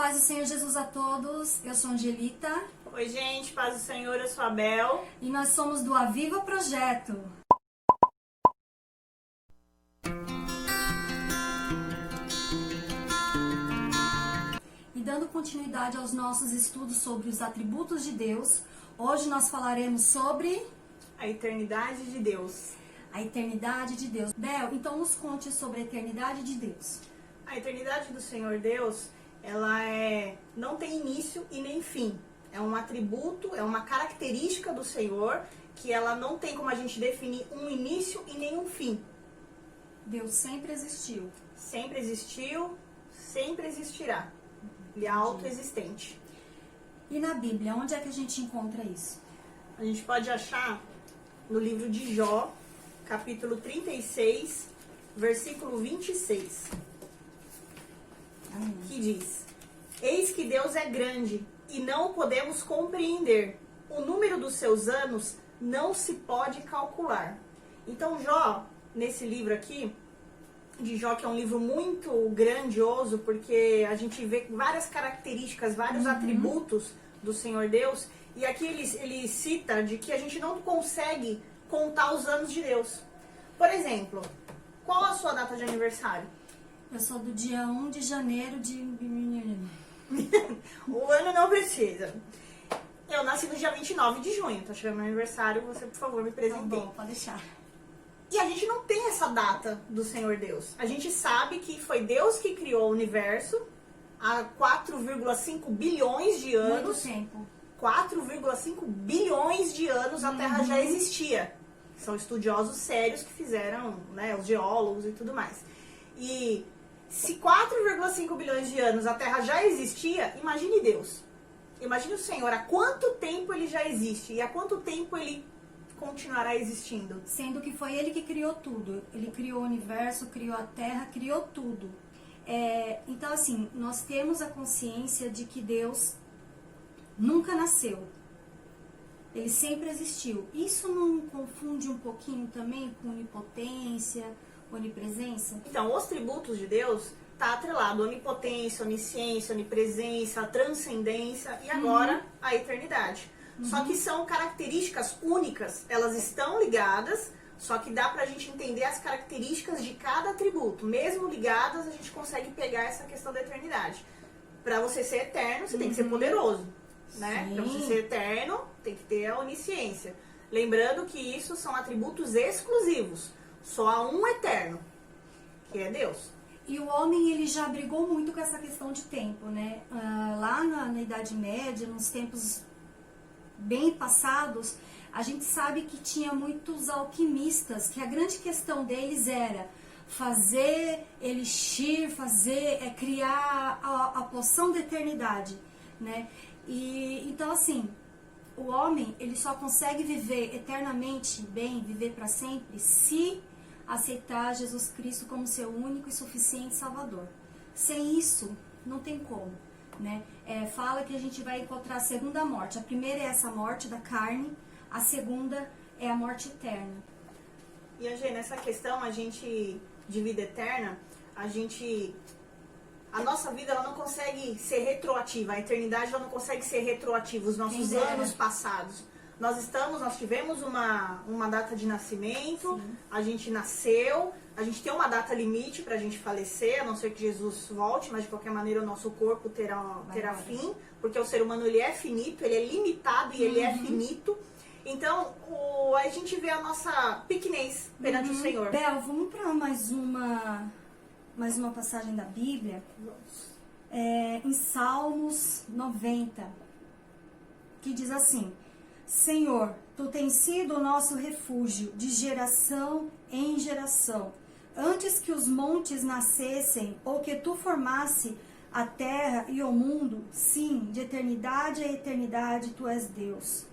Paz do Senhor Jesus a todos, eu sou Angelita. Oi gente, paz do Senhor, eu sou a Bel. E nós somos do Aviva Projeto. E dando continuidade aos nossos estudos sobre os atributos de Deus, hoje nós falaremos sobre a eternidade de Deus. A eternidade de Deus. Bel, então nos conte sobre a eternidade de Deus. A eternidade do Senhor Deus, ela não tem início e nem fim. É um atributo, é uma característica do Senhor que ela não tem como a gente definir um início e nem um fim. Deus sempre existiu. Sempre existiu, sempre existirá. Ele é autoexistente. E na Bíblia, onde é que a gente encontra isso? A gente pode achar no livro de Jó, capítulo 36, versículo 26. Que diz: Eis que Deus é grande e não o podemos compreender. O número dos seus anos não se pode calcular. Então Jó, nesse livro aqui, de Jó, que é um livro muito grandioso, porque a gente vê várias características, vários atributos do Senhor Deus, e aqui ele cita de que a gente não consegue contar os anos de Deus. Por exemplo, qual a sua data de aniversário? Eu sou do dia 1 de janeiro de... O ano não precisa. Eu nasci no dia 29 de junho, tá chegando meu aniversário, você por favor me Tá presenteie. bom, pode deixar. E a gente não tem essa data do Senhor Deus. A gente sabe que foi Deus que criou o universo há 4,5 bilhões de anos. Muito tempo. 4,5 bilhões de anos a Terra já existia. São estudiosos sérios que fizeram, né, os geólogos e tudo mais. E se 4,5 bilhões de anos a Terra já existia, imagine Deus. Imagine o Senhor, há quanto tempo ele já existe e há quanto tempo ele continuará existindo. Sendo que foi ele que criou tudo. Ele criou o universo, criou a terra, criou tudo. Então, assim, nós temos a consciência de que Deus nunca nasceu. Ele sempre existiu. Isso não confunde um pouquinho também com onipotência, onipresença? Então, os tributos de Deus está atrelado à onipotência, onisciência, onipresença, a transcendência e agora a eternidade. Só que são características únicas, elas estão ligadas, só que dá pra gente entender as características de cada atributo. Mesmo ligadas, a gente consegue pegar essa questão da eternidade. Pra você ser eterno, você tem que ser poderoso, né? Sim. Pra você ser eterno, tem que ter a onisciência. Lembrando que isso são atributos exclusivos. Só há um eterno, que é Deus. E o homem, ele já brigou muito com essa questão de tempo, né? Lá na Idade Média, nos tempos bem passados, a gente sabe que tinha muitos alquimistas, que a grande questão deles era fazer elixir, criar a poção da eternidade, né? E então, assim, o homem, ele só consegue viver eternamente bem, viver para sempre, se aceitar Jesus Cristo como seu único e suficiente Salvador. Sem isso, não tem como, né? Fala que a gente vai encontrar a segunda morte. A primeira é essa morte da carne, a segunda é a morte eterna. E, Angê, nessa questão, a gente, de vida eterna, a nossa vida ela não consegue ser retroativa, a eternidade ela não consegue ser retroativa, os nossos anos passados. Nós tivemos uma data de nascimento, sim, a gente nasceu, a gente tem uma data limite pra gente falecer, a não ser que Jesus volte, mas de qualquer maneira o nosso corpo terá fim, porque o ser humano ele é finito, ele é limitado e ele é finito. Então, a gente vê a nossa pequenez perante o Senhor. Bel, vamos para mais uma passagem da Bíblia. Em Salmos 90, que diz assim: Senhor, Tu tens sido o nosso refúgio de geração em geração. Antes que os montes nascessem, ou que Tu formasse a terra e o mundo, sim, de eternidade a eternidade Tu és Deus.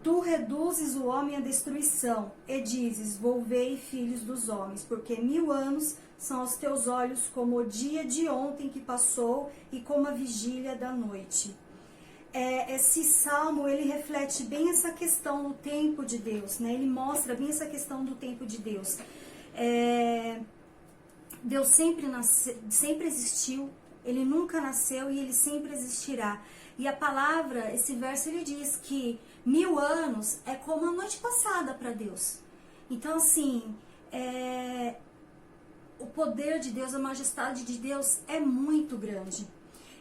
Tu reduzes o homem à destruição, e dizes, volvei filhos dos homens, porque 1000 anos são aos teus olhos como o dia de ontem que passou, e como a vigília da noite. Esse salmo, ele reflete bem essa questão do tempo de Deus, né? Ele mostra bem essa questão do tempo de Deus. Deus sempre existiu, Ele nunca nasceu e ele sempre existirá. E a palavra, esse verso, ele diz que 1000 anos é como a noite passada para Deus. Então, assim, o poder de Deus, a majestade de Deus é muito grande.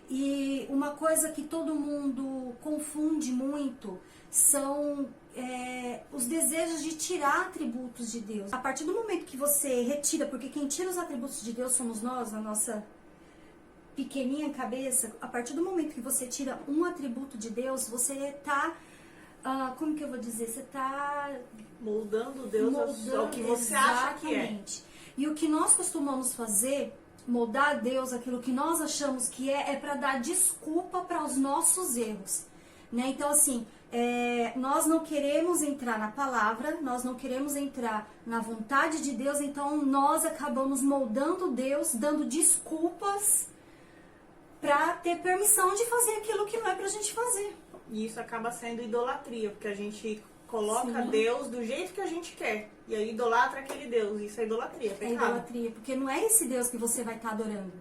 E uma coisa que todo mundo confunde muito são os desejos de tirar atributos de Deus. A partir do momento que você retira, porque quem tira os atributos de Deus somos nós, na nossa pequenininha cabeça, a partir do momento que você tira um atributo de Deus, você está, como que eu vou dizer, você está moldando Deus ao que você acha que é. E o que nós costumamos fazer, moldar Deus, aquilo que nós achamos que é para dar desculpa para os nossos erros, né? Então, assim, nós não queremos entrar na palavra, nós não queremos entrar na vontade de Deus, então nós acabamos moldando Deus, dando desculpas para ter permissão de fazer aquilo que não é pra gente fazer. E isso acaba sendo idolatria, porque a gente coloca Sim. Deus do jeito que a gente quer. E aí idolatra aquele Deus. Isso é idolatria, é pecado. É idolatria, porque não é esse Deus que você vai estar adorando.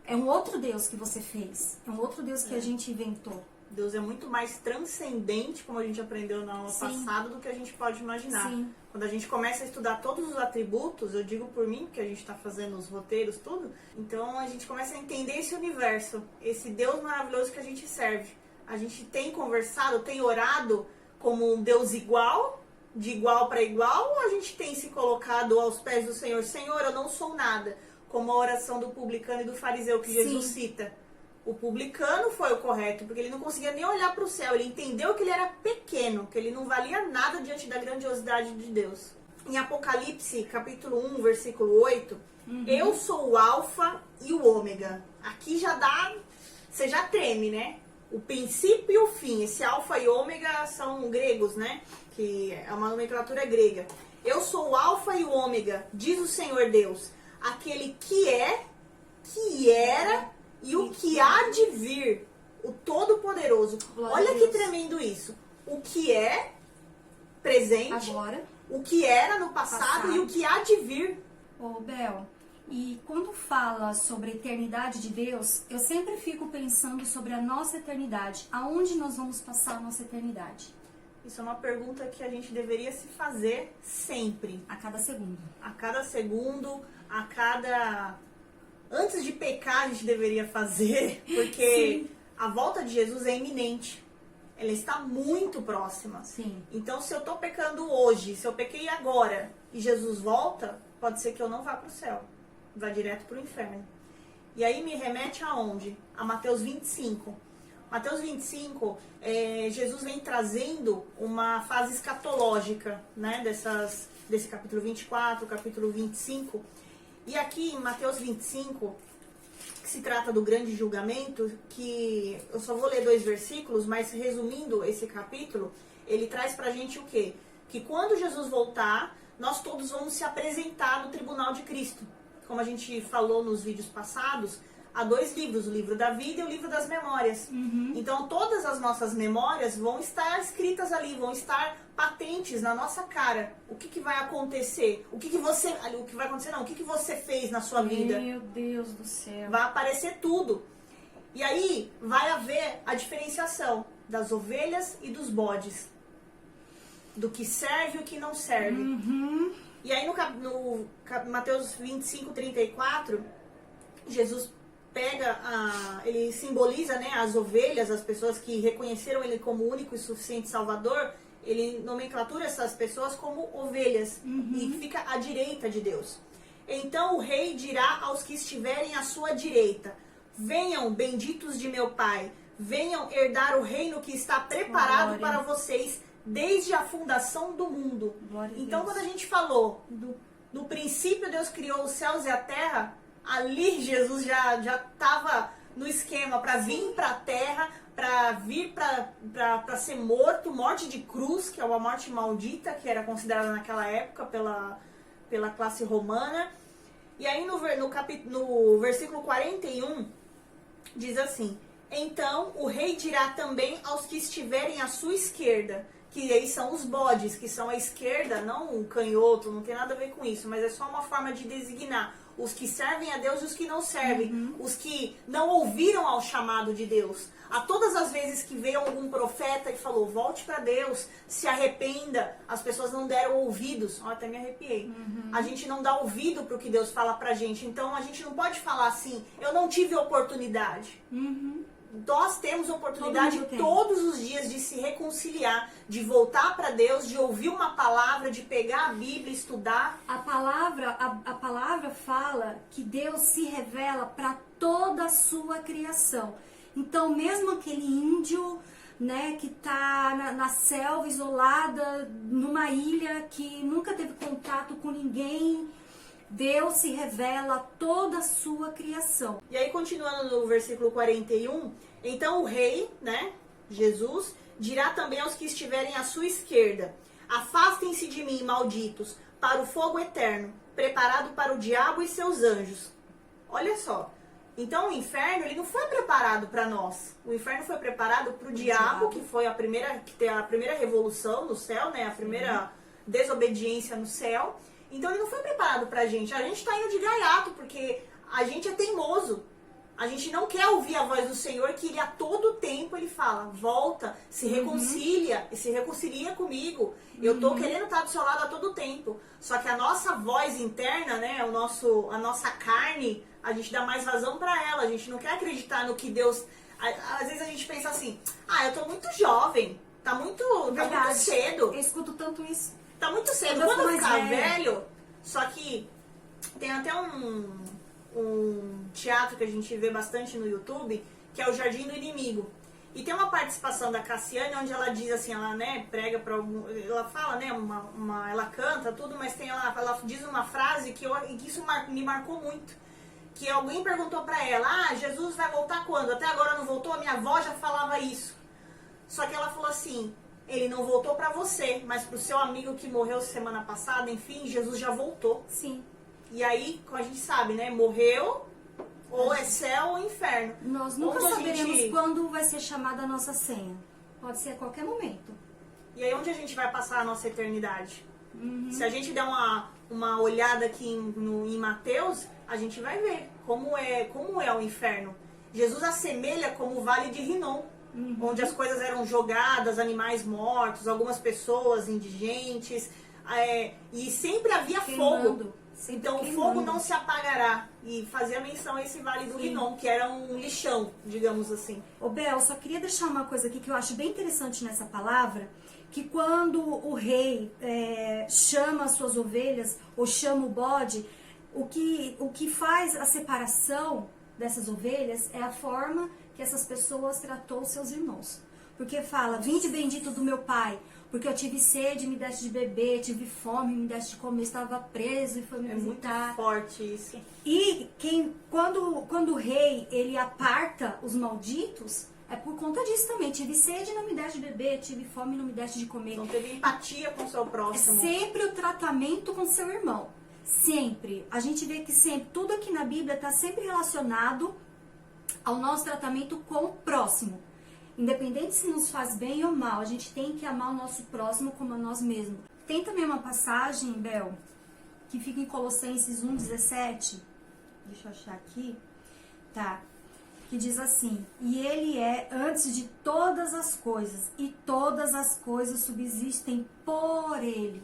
É um outro Deus que você fez. É um outro Deus que a gente inventou. Deus é muito mais transcendente, como a gente aprendeu na aula passada, do que a gente pode imaginar. Sim. Quando a gente começa a estudar todos os atributos, eu digo por mim, porque a gente está fazendo os roteiros, tudo, então a gente começa a entender esse universo, esse Deus maravilhoso que a gente serve. A gente tem conversado, tem orado como um Deus igual, de igual para igual, ou a gente tem se colocado aos pés do Senhor? Senhor, eu não sou nada, como a oração do publicano e do fariseu que Jesus cita. O publicano foi o correto, porque ele não conseguia nem olhar para o céu. Ele entendeu que ele era pequeno, que ele não valia nada diante da grandiosidade de Deus. Em Apocalipse, capítulo 1, versículo 8, eu sou o alfa e o ômega. Aqui já dá, você já treme, né? O princípio e o fim. Esse alfa e ômega são gregos, né? Que é uma nomenclatura grega. Eu sou o alfa e o ômega, diz o Senhor Deus, aquele que é, que era e o que há de vir, o Todo-Poderoso. Olha que tremendo isso. O que é presente, agora, o que era no passado e o que há de vir. Ô, Bel, e quando fala sobre a eternidade de Deus, eu sempre fico pensando sobre a nossa eternidade. Aonde nós vamos passar a nossa eternidade? Isso é uma pergunta que a gente deveria se fazer sempre. A cada segundo. A cada segundo, a cada... Antes de pecar, a gente deveria fazer, porque Sim. a volta de Jesus é iminente. Ela está muito próxima. Sim. Então, se eu estou pecando hoje, se eu pequei agora e Jesus volta, pode ser que eu não vá para o céu. Vá direto para o inferno. E aí me remete aonde? A Mateus 25. Mateus 25, Jesus vem trazendo uma fase escatológica, né, desse capítulo 24, capítulo 25. E aqui em Mateus 25, que se trata do grande julgamento, que eu só vou ler 2 versículos, mas resumindo esse capítulo, ele traz pra gente o quê? Que quando Jesus voltar, nós todos vamos se apresentar no tribunal de Cristo. Como a gente falou nos vídeos passados, há 2 livros, o livro da vida e o livro das memórias. Então todas as nossas memórias vão estar escritas ali, vão estar patentes na nossa cara. O que vai acontecer? O que vai acontecer não, o que você fez na sua vida? Meu Deus do céu. Vai aparecer tudo. E aí vai haver a diferenciação das ovelhas e dos bodes. Do que serve e o que não serve. E aí no Mateus 25, 34, Jesus ele simboliza, né, as ovelhas, as pessoas que reconheceram ele como único e suficiente Salvador. Ele nomenclatura essas pessoas como ovelhas e fica à direita de Deus. Então o rei dirá aos que estiverem à sua direita: venham, benditos de meu Pai, venham herdar o reino que está preparado para vocês desde a fundação do mundo. Então quando a gente falou no princípio Deus criou os céus e a terra, ali Jesus já estava no esquema para vir para a terra, para vir para ser morto, morte de cruz, que é uma morte maldita, que era considerada naquela época pela classe romana. E aí no versículo 41 diz assim: então o rei dirá também aos que estiverem à sua esquerda, que aí são os bodes, que são a esquerda, não o canhoto, não tem nada a ver com isso, mas é só uma forma de designar os que servem a Deus e os que não servem, os que não ouviram ao chamado de Deus. A todas as vezes que veio algum profeta e falou, volte para Deus, se arrependa, as pessoas não deram ouvidos. Ó, até me arrepiei. A gente não dá ouvido para o que Deus fala pra gente. Então a gente não pode falar assim, eu não tive oportunidade. Nós temos oportunidade todos os dias de se reconciliar, de voltar para Deus, de ouvir uma palavra, de pegar a Bíblia, estudar. A palavra fala que Deus se revela para toda a sua criação. Então, mesmo aquele índio, né, que tá na selva, isolada, numa ilha, que nunca teve contato com ninguém, Deus se revela a toda a sua criação. E aí, continuando no versículo 41, então o rei, né, Jesus, dirá também aos que estiverem à sua esquerda, afastem-se de mim, malditos, para o fogo eterno, preparado para o diabo e seus anjos. Olha só. Então o inferno, ele não foi preparado para nós. O inferno foi preparado para o diabo, que foi a primeira revolução no céu, né, a primeira desobediência no céu. Então ele não foi preparado pra gente. A gente tá indo de gaiato, porque a gente é teimoso. A gente não quer ouvir a voz do Senhor, que ele a todo tempo ele fala, volta, se reconcilia, se reconcilia comigo. Eu tô querendo estar do seu lado a todo tempo. Só que a nossa voz interna, né, a nossa carne, a gente dá mais razão pra ela. A gente não quer acreditar no que Deus... Às vezes a gente pensa assim, eu tô muito jovem, tá muito cedo. Eu escuto tanto isso. Tá muito cedo. Quando eu ficar velho, só que tem até um teatro que a gente vê bastante no YouTube, que é o Jardim do Inimigo. E tem uma participação da Cassiane, onde ela diz assim, ela, né, prega pra algum... Ela fala, né, ela canta tudo, mas tem ela diz uma frase que isso me marcou muito. Que alguém perguntou pra ela, Jesus vai voltar quando? Até agora não voltou? A minha avó já falava isso. Só que ela falou assim... Ele não voltou pra você, mas pro seu amigo que morreu semana passada, enfim, Jesus já voltou. Sim. E aí, como a gente sabe, né? Morreu, ou é céu ou inferno. Nós nunca saberemos quando vai ser chamada a nossa senha. Pode ser a qualquer momento. E aí, onde a gente vai passar a nossa eternidade? Se a gente der uma olhada aqui em Mateus, a gente vai ver como é o inferno. Jesus assemelha como o Vale de Rinom. Onde as coisas eram jogadas, animais mortos, algumas pessoas indigentes, e sempre havia fogo. Então o fogo não se apagará. E fazia menção a esse Vale do Rinom, que era um lixão, digamos assim. Ô Bel, só queria deixar uma coisa aqui que eu acho bem interessante nessa palavra, que quando o rei chama as suas ovelhas, ou chama o bode, o que faz a separação dessas ovelhas é a forma que essas pessoas tratou seus irmãos. Porque fala, vinde bendito do meu pai, porque eu tive sede, me deste de beber, tive fome, me deste de comer, estava preso e foi me visitar. É muito forte isso. E quando o rei, ele aparta os malditos, é por conta disso também. Tive sede, não me deste de beber, tive fome, não me deste de comer. Não teve empatia com o seu próximo. É sempre o tratamento com seu irmão. Sempre. A gente vê que sempre, tudo aqui na Bíblia está sempre relacionado ao nosso tratamento com o próximo. Independente se nos faz bem ou mal, a gente tem que amar o nosso próximo como a nós mesmos. Tem também uma passagem, Bel, que fica em Colossenses 1,17. Deixa eu achar aqui. Tá. Que diz assim, e ele é antes de todas as coisas, e todas as coisas subsistem por ele.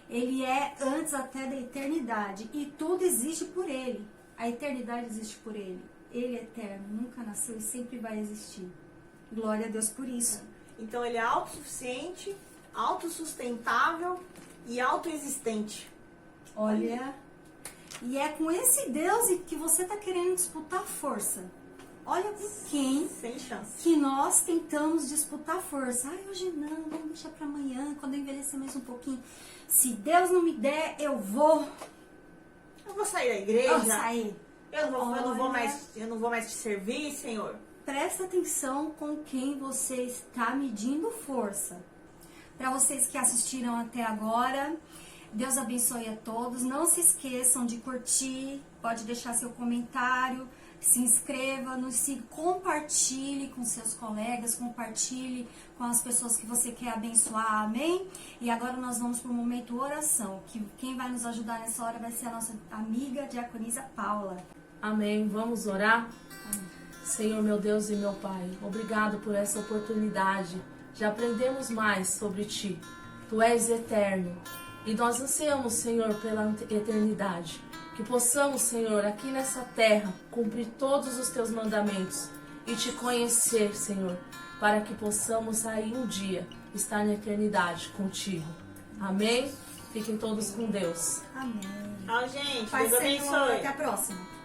Ele é antes até da eternidade, e tudo existe por ele. A eternidade existe por ele. Ele é eterno, nunca nasceu e sempre vai existir. Glória a Deus por isso. Então ele é autossuficiente, autossustentável e autoexistente. Olha, e é com esse Deus que você está querendo disputar força. Olha com quem Sem chance. que nós tentamos disputar força. Ai, hoje não, vamos deixar para amanhã, quando eu envelhecer mais um pouquinho. Se Deus não me der, eu vou sair da igreja. Eu vou sair. Eu não vou mais te servir, Senhor. Presta atenção com quem você está medindo força. Para vocês que assistiram até agora, Deus abençoe a todos. Não se esqueçam de curtir, pode deixar seu comentário, Se inscreva, nos siga, compartilhe com seus colegas, compartilhe com as pessoas que você quer abençoar, amém? E agora nós vamos para o momento oração, que quem vai nos ajudar nessa hora vai ser a nossa amiga diaconisa Paula. Amém. Vamos orar? Senhor, meu Deus e meu Pai, obrigado por essa oportunidade de aprendermos mais sobre Ti. Tu és eterno e nós ansiamos, Senhor, pela eternidade. Que possamos, Senhor, aqui nessa terra, cumprir todos os Teus mandamentos e Te conhecer, Senhor, para que possamos aí um dia estar na eternidade contigo. Amém? Fiquem todos com Deus. Amém. Tchau, gente. Pai Deus Senhor, abençoe. até a próxima.